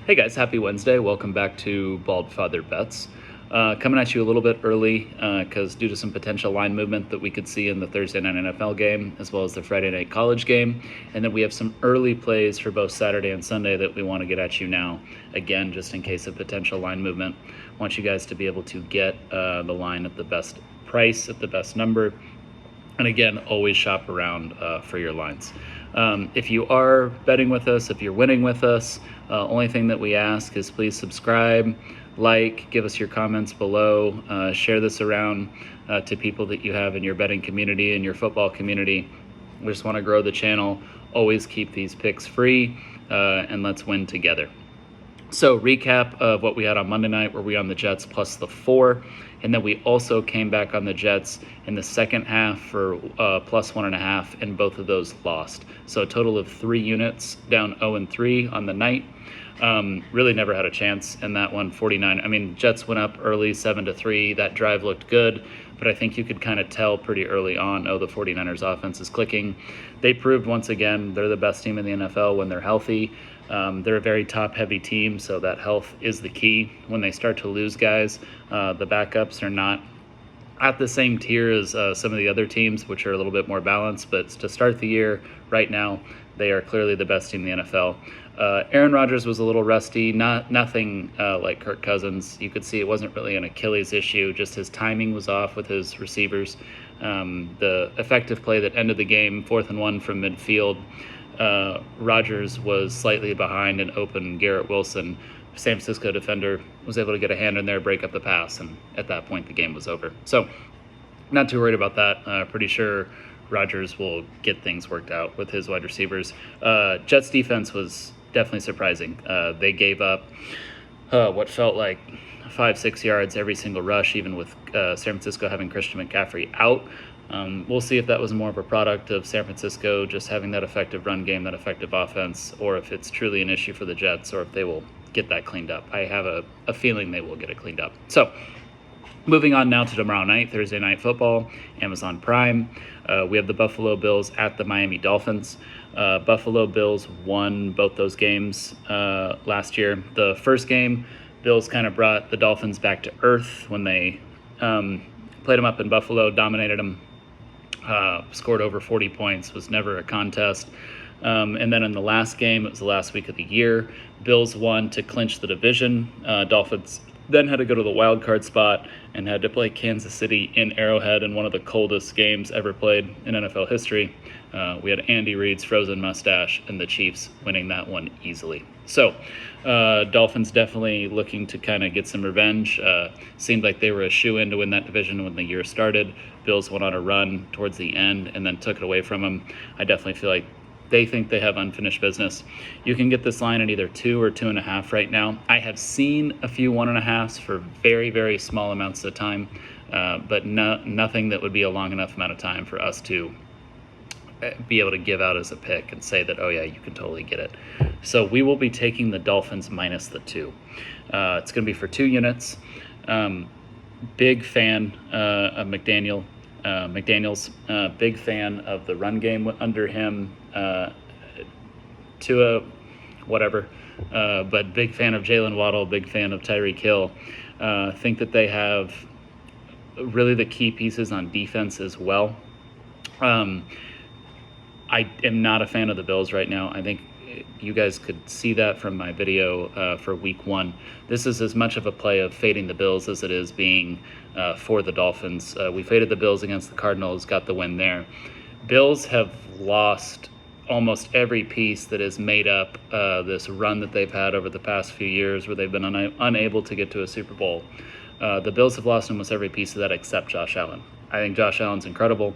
Hey guys, happy Wednesday. Welcome back to Bald Father Bets. Coming at you a little bit early because due to some potential line movement that we could see in the Thursday night NFL game as well as the Friday night college game. And then we have some early plays for both Saturday and Sunday that we want to get at you now. Again, just in case of potential line movement. I want you guys to be able to get the line at the best price, at the best number. And again, always shop around for your lines. If you are betting with us, if you're winning with us, only thing that we ask is please subscribe, like, give us your comments below, share this around to people that you have in your betting community and your football community. We just want to grow the channel, always keep these picks free, and let's win together. So recap of what we had on Monday night, where we on the Jets plus the 4, and then we also came back on the Jets in the second half for plus 1.5, and both of those lost. So a total of 3 units, down 0-3 on the night. Really never had a chance in that one. 49. I mean, Jets went up early, 7-3. That drive looked good, but I think you could kind of tell pretty early on, the 49ers offense is clicking. They proved once again they're the best team in the NFL when they're healthy. They're a very top-heavy team, so that health is the key. When they start to lose guys, the backups are not at the same tier as some of the other teams, which are a little bit more balanced. But to start the year, right now, they are clearly the best team in the NFL. Aaron Rodgers was a little rusty, nothing like Kirk Cousins. You could see it wasn't really an Achilles issue, just his timing was off with his receivers. The effective play that ended the game, 4th and 1 from midfield, Rodgers was slightly behind and open Garrett Wilson. San Francisco defender was able to get a hand in there, break up the pass, and at that point the game was over. So not too worried about that. Pretty sure Rodgers will get things worked out with his wide receivers. Jets defense was definitely surprising. They gave up what felt like 5-6 yards every single rush, even with San Francisco having Christian McCaffrey out. We'll see if that was more of a product of San Francisco just having that effective run game, that effective offense, or if it's truly an issue for the Jets, or if they will get that cleaned up. I have a feeling they will get it cleaned up. So moving on now to tomorrow night, Thursday Night Football, Amazon Prime. We have the Buffalo Bills at the Miami Dolphins. Buffalo Bills won both those games last year. The first game, Bills kind of brought the Dolphins back to earth when they played them up in Buffalo, dominated them, scored over 40 points, was never a contest. And then in the last game, it was the last week of the year, Bills won to clinch the division. Dolphins then had to go to the wild card spot and had to play Kansas City in Arrowhead in one of the coldest games ever played in NFL history. We had Andy Reid's frozen mustache and the Chiefs winning that one easily. So Dolphins definitely looking to kind of get some revenge. Seemed like they were a shoo-in to win that division when the year started. Bills went on a run towards the end and then took it away from them. I definitely feel like they think they have unfinished business. You can get this line at either 2 or 2.5 right now. I have seen a few 1.5s for very, very small amounts of time, but nothing that would be a long enough amount of time for us to be able to give out as a pick and say that, oh yeah, you can totally get it. So we will be taking the Dolphins minus the 2. It's going to be for 2 units. Big fan of McDaniels, big fan of the run game under him. Tua, whatever, but big fan of Jalen Waddle, big fan of Tyreek Hill. Think that they have really the key pieces on defense as well. I am not a fan of the Bills right now. I think you guys could see that from my video for week 1. This is as much of a play of fading the Bills as it is being for the Dolphins. We faded the Bills against the Cardinals, got the win there. Bills have lost almost every piece that has made up this run that they've had over the past few years where they've been unable to get to a Super Bowl. The Bills have lost almost every piece of that except Josh Allen. I think Josh Allen's incredible.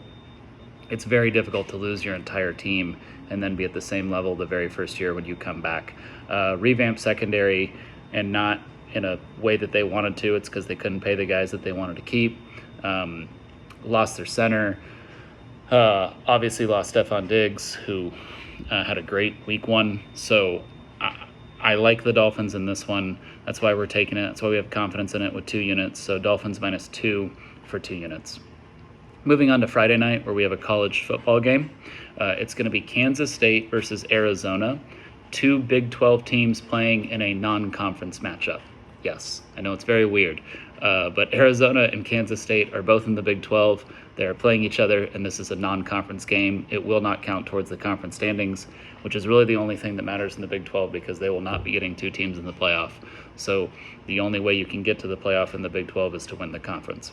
It's very difficult to lose your entire team and then be at the same level the very first year when you come back. Revamped secondary, and not in a way that they wanted to. It's because they couldn't pay the guys that they wanted to keep. Lost their center. Obviously lost Stephon Diggs, who had a great week 1. So I like the Dolphins in this one. That's why we're taking it. That's why we have confidence in it with 2 units. So Dolphins minus 2 for 2 units. Moving on to Friday night, where we have a college football game. It's going to be Kansas State versus Arizona. two Big 12 teams playing in a non-conference matchup. Yes, I know it's very weird, but Arizona and Kansas State are both in the Big 12. They're playing each other, and this is a non-conference game. It will not count towards the conference standings, which is really the only thing that matters in the Big 12 because they will not be getting two teams in the playoff. So the only way you can get to the playoff in the Big 12 is to win the conference.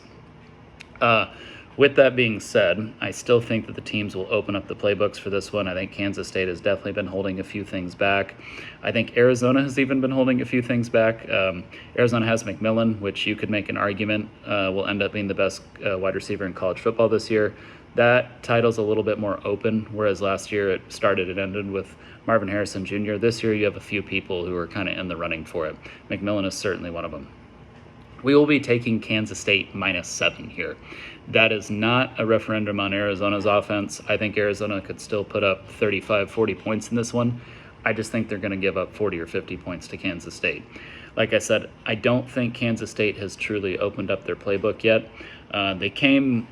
With that being said, I still think that the teams will open up the playbooks for this one. I think Kansas State has definitely been holding a few things back. I think Arizona has even been holding a few things back. Arizona has McMillan, which you could make an argument will end up being the best wide receiver in college football this year. That title's a little bit more open, whereas last year it started and ended with Marvin Harrison Jr. This year you have a few people who are kind of in the running for it. McMillan is certainly one of them. We will be taking Kansas State -7 here. That is not a referendum on Arizona's offense. I think Arizona could still put up 35, 40 points in this one. I just think they're going to give up 40 or 50 points to Kansas State. Like I said, I don't think Kansas State has truly opened up their playbook yet. They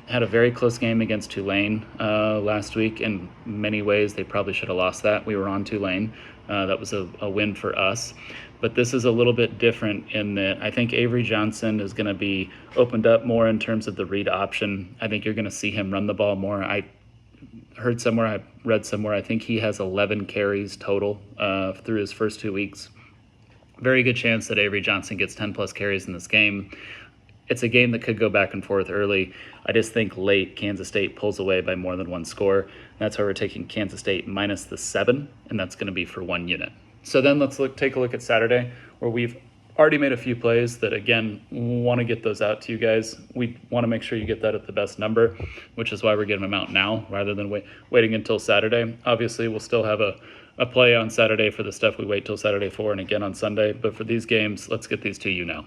had a very close game against Tulane last week. In many ways, they probably should have lost that. We were on Tulane. That was a win for us. But this is a little bit different in that I think Avery Johnson is going to be opened up more in terms of the read option. I think you're going to see him run the ball more. I read somewhere, I think he has 11 carries total through his first 2 weeks. Very good chance that Avery Johnson gets 10 plus carries in this game. It's a game that could go back and forth early. I just think late Kansas State pulls away by more than one score. That's why we're taking Kansas State -7, and that's going to be for 1 unit. So then let's take a look at Saturday, where we've already made a few plays that, again, want to get those out to you guys. We want to make sure you get that at the best number, which is why we're getting them out now rather than waiting until Saturday. Obviously, we'll still have a play on Saturday for the stuff we wait till Saturday for and again on Sunday. But for these games, let's get these to you now.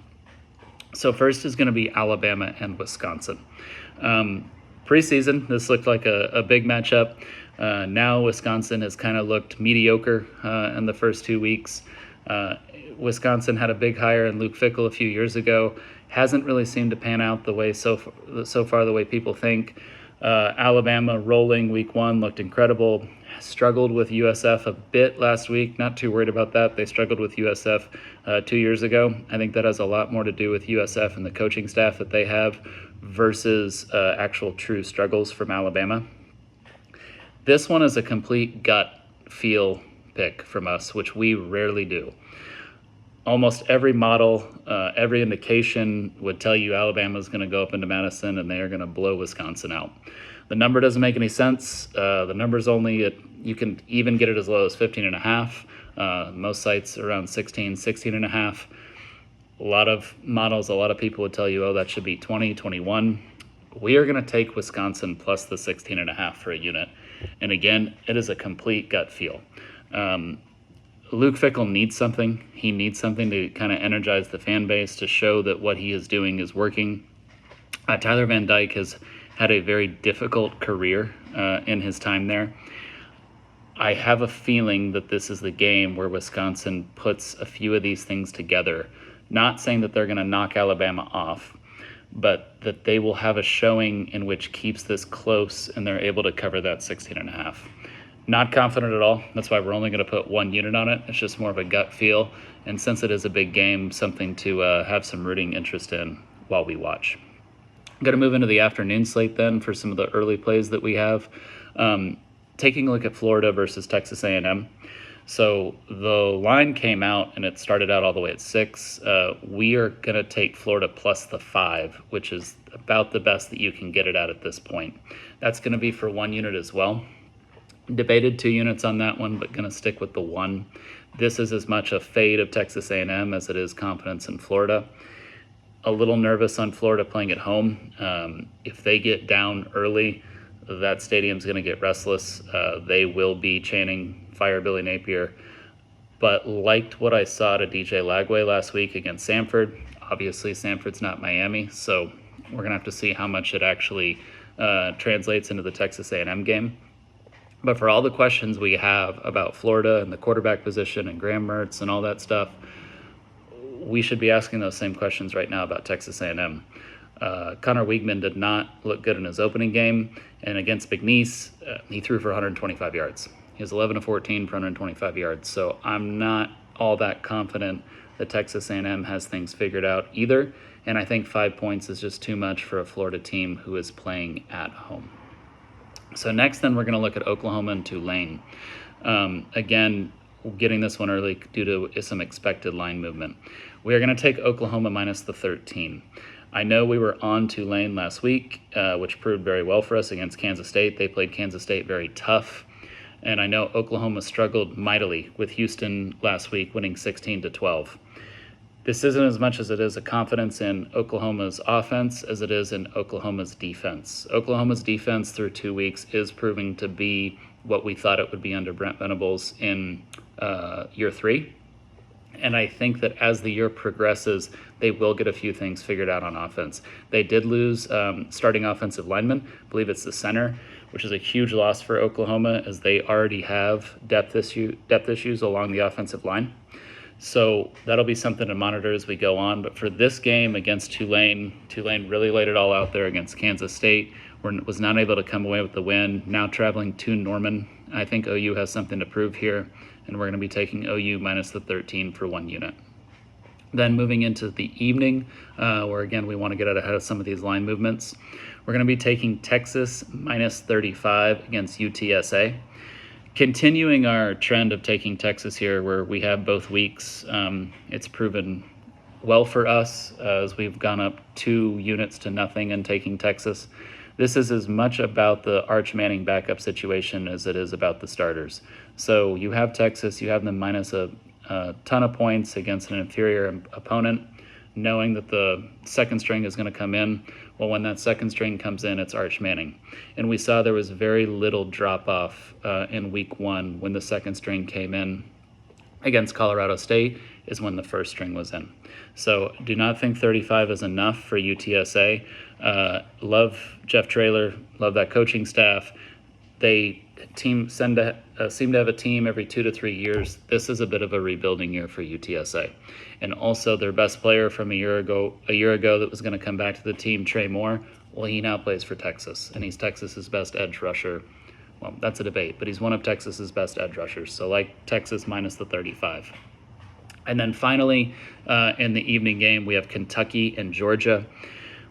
So first is going to be Alabama and Wisconsin. Preseason, this looked like a big matchup. Now Wisconsin has kind of looked mediocre in the first 2 weeks. Wisconsin had a big hire in Luke Fickell a few years ago. Hasn't really seemed to pan out the way so far the way people think. Alabama rolling week 1 looked incredible. Struggled with USF a bit last week. Not too worried about that. They struggled with USF 2 years ago. I think that has a lot more to do with USF and the coaching staff that they have versus actual true struggles from Alabama. This one is a complete gut feel pick from us, which we rarely do. Almost every model, every indication would tell you Alabama's going to go up into Madison and they are going to blow Wisconsin out. The number doesn't make any sense. The number's only, you can even get it as low as 15.5. Most sites around 16.5. A lot of models, a lot of people would tell you, oh, that should be 20, 21. We are going to take Wisconsin plus the 16.5 for a unit. And again, it is a complete gut feel. Luke Fickell needs something. He needs something to kind of energize the fan base to show that what he is doing is working. Tyler Van Dyke has had a very difficult career in his time there. I have a feeling that this is the game where Wisconsin puts a few of these things together. Not saying that they're going to knock Alabama off, but that they will have a showing in which keeps this close and they're able to cover that 16.5. Not confident at all. That's why we're only going to put 1 unit on it. It's just more of a gut feel. And since it is a big game, something to have some rooting interest in while we watch. I'm going to move into the afternoon slate then for some of the early plays that we have. Taking a look at Florida versus Texas A&M. So the line came out and it started out all the way at 6. We are going to take Florida plus the 5, which is about the best that you can get it at this point. That's going to be for 1 unit as well. Debated 2 units on that one, but going to stick with the 1. This is as much a fade of Texas A&M as it is confidence in Florida. A little nervous on Florida playing at home. If they get down early, that stadium's going to get restless. They will be chanting Fire Billy Napier, but liked what I saw to DJ Lagway last week against Samford. Obviously, Samford's not Miami, so we're going to have to see how much it actually translates into the Texas A&M game. But for all the questions we have about Florida and the quarterback position and Graham Mertz and all that stuff, we should be asking those same questions right now about Texas A&M. Connor Wiegman did not look good in his opening game, and against McNeese, he threw for 125 yards. He has 11 of 14 for 125 yards. So I'm not all that confident that Texas A&M has things figured out either. And I think 5 points is just too much for a Florida team who is playing at home. So next, then, we're going to look at Oklahoma and Tulane. Again, getting this one early due to some expected line movement. We are going to take Oklahoma minus the 13. I know we were on Tulane last week, which proved very well for us against Kansas State. They played Kansas State very tough. And I know Oklahoma struggled mightily with Houston last week, winning 16-12. This isn't as much as it is a confidence in Oklahoma's offense as it is in Oklahoma's defense. Oklahoma's defense through 2 weeks is proving to be what we thought it would be under Brent Venables in year 3. And I think that as the year progresses, they will get a few things figured out on offense. They did lose starting offensive lineman. I believe it's the center, which is a huge loss for Oklahoma as they already have depth issues along the offensive line. So that'll be something to monitor as we go on. But for this game against Tulane really laid it all out there against Kansas State. Was not able to come away with the win. Now traveling to Norman. I think OU has something to prove here, and we're going to be taking OU minus the 13 for 1 unit. Then moving into the evening, where again we want to get out ahead of some of these line movements. We're going to be taking Texas minus 35 against UTSA. Continuing our trend of taking Texas here, where we have both weeks, it's proven well for us as we've gone up 2 units to nothing and taking Texas. This is as much about the Arch Manning backup situation as it is about the starters. So you have Texas, you have them minus a ton of points against an inferior opponent, knowing that the second string is going to come in. Well, when that second string comes in, it's Arch Manning. And we saw there was very little drop-off in week 1 when the second string came in against Colorado State is when the first string was in. So do not think 35 is enough for UTSA. Love Jeff Traylor, love that coaching staff. They seem to have a team every 2 to 3 years. This is a bit of a rebuilding year for UTSA. And also their best player from a year ago that was going to come back to the team, Trey Moore, well, he now plays for Texas, and he's Texas's best edge rusher. Well, that's a debate, but he's one of Texas's best edge rushers. So like Texas minus the 35. And then finally, in the evening game, we have Kentucky and Georgia.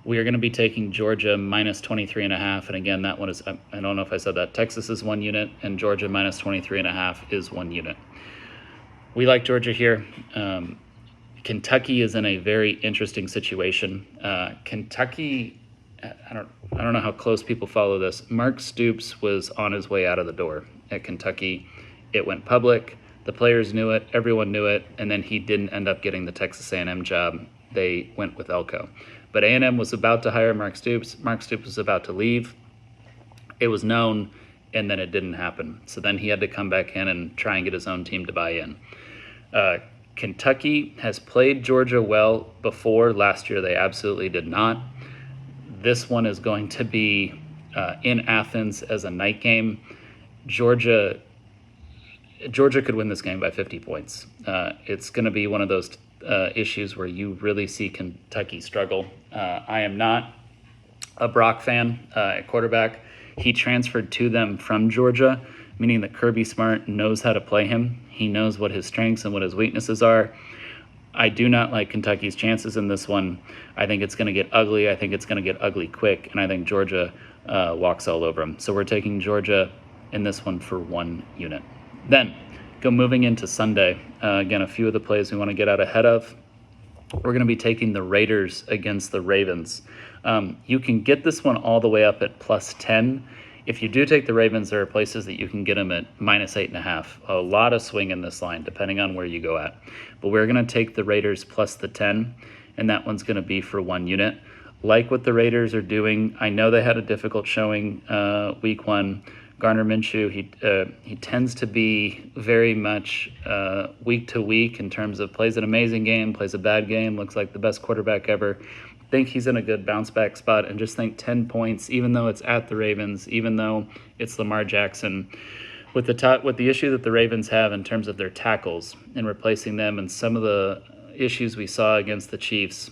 We are going to be taking Georgia minus 23.5. And again, that one is, I don't know if I said that, Texas is 1 unit, and Georgia minus 23.5 is 1 unit. We like Georgia here. Kentucky is in a very interesting situation. Kentucky, I don't know how close people follow this. Mark Stoops was on his way out of the door at Kentucky. It went public. The players knew it. Everyone knew it. And then he didn't end up getting the Texas A&M job. They went with Elko. But A&M was about to hire Mark Stoops. Mark Stoops was about to leave. It was known, and then it didn't happen. So then he had to come back in and try and get his own team to buy in. Kentucky has played Georgia well before. Last year they absolutely did not. This one is going to be in Athens as a night game. Georgia could win this game by 50 points. It's going to be one of those issues where you really see Kentucky struggle. I am not a Brock fan at quarterback. He transferred to them from Georgia, meaning that Kirby Smart knows how to play him. He knows what his strengths and what his weaknesses are. I do not like Kentucky's chances in this one. I think it's going to get ugly. I think it's going to get ugly quick, and I think Georgia walks all over them. So we're taking Georgia in this one for 1 unit. Then, moving into Sunday. Again, a few of the plays we want to get out ahead of. We're going to be taking the Raiders against the Ravens. You can get this one all the way up at plus 10. If you do take the Ravens, there are places that you can get them at minus 8.5. A lot of swing in this line, depending on where you go at. But we're going to take the Raiders plus the 10, and that one's going to be for 1 unit. Like what the Raiders are doing, I know they had a difficult showing week 1. Gardner Minshew, he tends to be very much week to week in terms of plays an amazing game, plays a bad game, looks like the best quarterback ever. Think he's in a good bounce back spot, and just think 10 points, even though it's at the Ravens, even though it's Lamar Jackson. With the issue that the Ravens have in terms of their tackles and replacing them and some of the issues we saw against the Chiefs,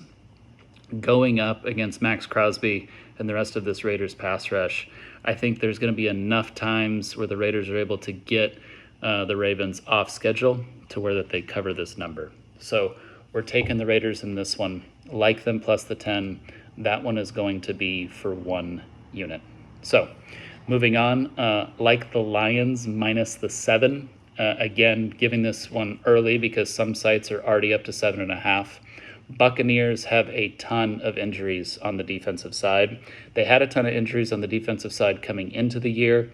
going up against Max Crosby and the rest of this Raiders pass rush. I think there's going to be enough times where the Raiders are able to get the Ravens off schedule to where that they cover this number. So we're taking the Raiders in this one. Like them plus the 10. That one is going to be for 1 unit. So moving on, like the Lions minus the 7. Again, giving this one early because some sites are already up to 7.5. Buccaneers have a ton of injuries on the defensive side. They had a ton of injuries on the defensive side coming into the year,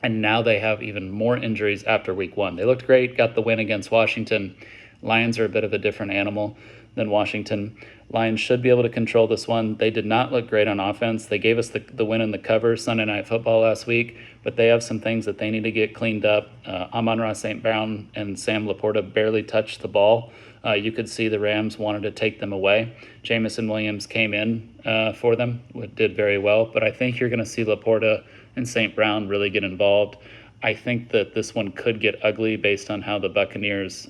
and now they have even more injuries after week 1. They looked great, got the win against Washington. Lions are a bit of a different animal than Washington. Lions should be able to control this one. They did not look great on offense. They gave us the win in the cover Sunday Night Football last week, but they have some things that they need to get cleaned up. Amon-Ra St. Brown and Sam Laporta barely touched the ball. You could see the Rams wanted to take them away. Jamison Williams came in for them, did very well, but I think you're going to see Laporta and St. Brown really get involved. I think that this one could get ugly based on how the Buccaneers'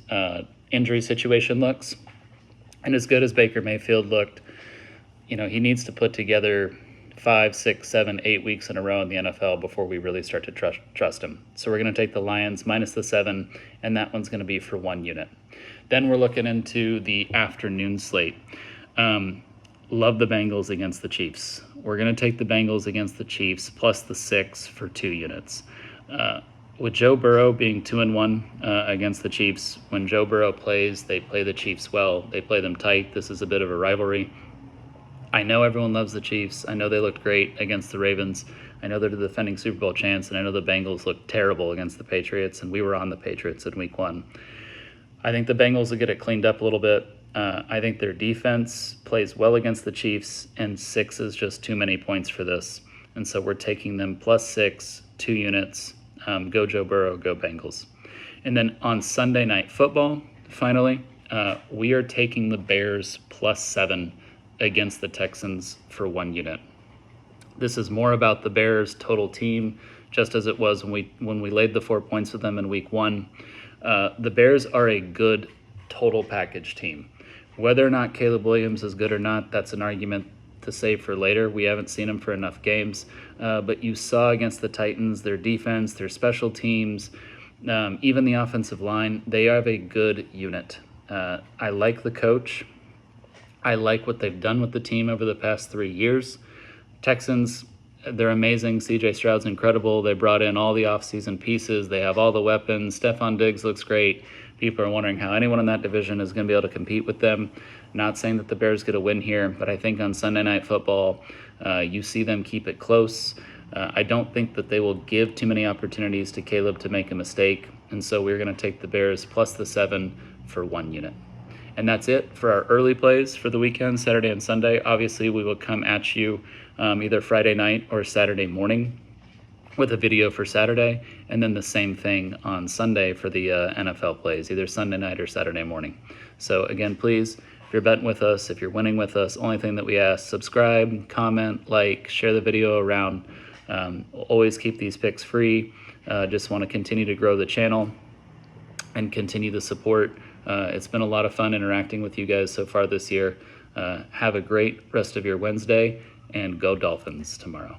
injury situation looks. And as good as Baker Mayfield looked, he needs to put together 5, 6, 7, 8 weeks in a row in the NFL before we really start to trust him. So we're going to take the Lions minus the 7, and that one's going to be for 1 unit. Then we're looking into the afternoon slate. Love the Bengals against the Chiefs. We're going to take the Bengals against the Chiefs plus the 6 for 2 units. With Joe Burrow being 2-1 against the Chiefs, when Joe Burrow plays, they play the Chiefs well. They play them tight. This is a bit of a rivalry. I know everyone loves the Chiefs. I know they looked great against the Ravens. I know they're the defending Super Bowl champs, and I know the Bengals looked terrible against the Patriots, and we were on the Patriots in week 1. I think the Bengals will get it cleaned up a little bit. I think their defense plays well against the Chiefs, and 6 is just too many points for this. And so we're taking them plus 6, 2 units. Go Joe Burrow, go Bengals. And then on Sunday Night Football, finally, we are taking the Bears plus 7 against the Texans for 1 unit. This is more about the Bears' total team, just as it was when we laid the 4 points with them in week 1. The Bears are a good total package team. Whether or not Caleb Williams is good or not, that's an argument to save for later. We haven't seen him for enough games. But you saw against the Titans, their defense, their special teams, even the offensive line, they have a good unit. I like the coach. I like what they've done with the team over the past 3 years. Texans, they're amazing. CJ Stroud's incredible. They brought in all the offseason pieces. They have all the weapons. Stephon Diggs looks great. People are wondering how anyone in that division is going to be able to compete with them. Not saying that the Bears get a win here, but I think on Sunday Night Football, you see them keep it close. I don't think that they will give too many opportunities to Caleb to make a mistake, and so we're going to take the Bears plus the 7 for 1 unit. And that's it for our early plays for the weekend, Saturday and Sunday. Obviously, we will come at you either Friday night or Saturday morning with a video for Saturday, and then the same thing on Sunday for the NFL plays, either Sunday night or Saturday morning. So again, please, if you're betting with us, if you're winning with us, only thing that we ask, subscribe, comment, like, share the video around. Always keep these picks free. Just want to continue to grow the channel and continue the support. It's been a lot of fun interacting with you guys so far this year. Have a great rest of your Wednesday, and go Dolphins tomorrow.